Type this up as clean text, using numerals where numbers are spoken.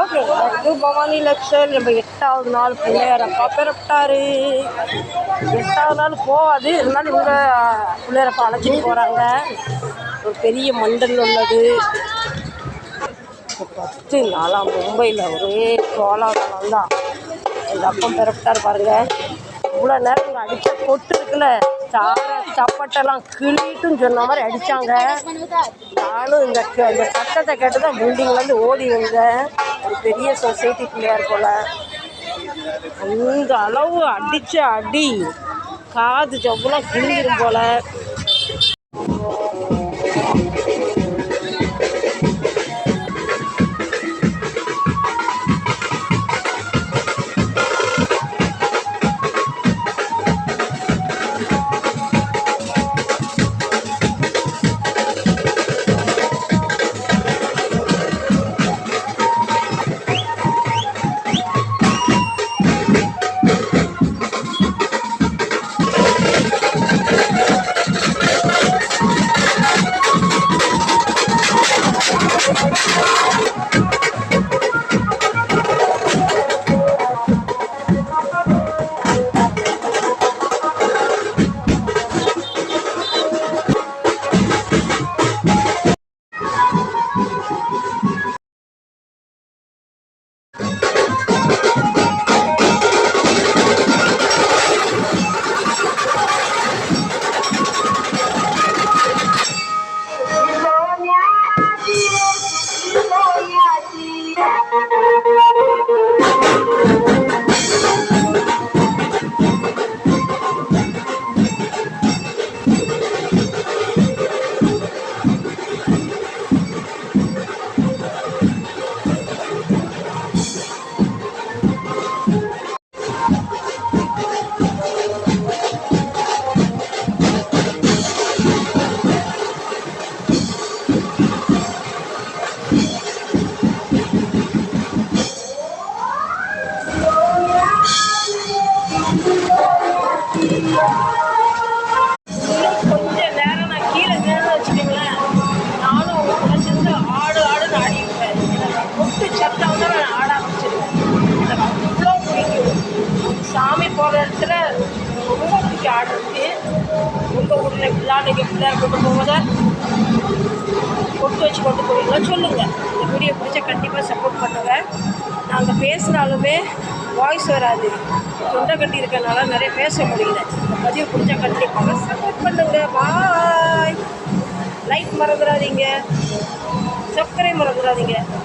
Okay, Bhavani Lakshan நம்ம 8வது நாள் பிள்ளையாரப்பா பிறப்பிட்டாரு. 8வது நாள் போகாது, இருந்தாலும் இவங்க பிள்ளையாரப்பா அழைச்சிட்டு போகிறாங்க. ஒரு பெரிய மண்டல் உள்ளது. 10 நாளாக மும்பையில் ஒரே கோலாகலம் தான். எங்கள் அப்பா பிறப்பிட்டார் பாருங்க. இவ்வளோ நேரம் இங்கே அடித்த கொட்டு இருக்குல்ல, சப்பட்டெல்லாம் கிளிட்டுன்னு சொன்ன மாதிரி அடித்தாங்க. நானும் இந்த சத்தத்தை கேட்டு தான் பில்டிங்லேருந்து ஓடி வந்தேன். ஒரு பெரிய சொசைட்டி பிள்ளையார் போல். அந்த அளவு அடித்த அடி காது ஜவ்வெல்லாம் கிழிஞ்சிரும் போல். கொஞ்ச நேரம் நான் கீழே நின்று வச்சுக்கோங்களேன், நானும் அவங்க கூட சேர்ந்து ஆடுன்னு ஆடிப்பேன். எனக்கு கொட்டு சத்தம் வந்து நான் ஆட ஆரம்பிச்சிருவேன். எனக்கு அவ்வளோ பிடிக்கும். சாமி போகிற இடத்துல ரொம்ப பிடிக்கும் ஆடுறதுக்கு. உங்கள் ஊரில் இப்படிலாம் நீங்கள் பிள்ளையார் கொண்டு போவதை கொட்டு வச்சு கொண்டு போவீங்களா சொல்லுங்கள். இந்த வீடியோ பிடிச்சா கண்டிப்பாக சப்போர்ட் பண்ணுவேன். நாங்கள் பேசினாலுமே வாய்ஸ் வராது, தொண்டை கட்டி இருக்கனால நிறைய பேச முடியல. பதிவு பிடிச்சா கண்டிப்பாக சப்போர்ட் பண்ணுங்க. பாய். லைக் மறந்துடாதீங்க, சப்ஸ்கிரைப் மறந்துடாதீங்க.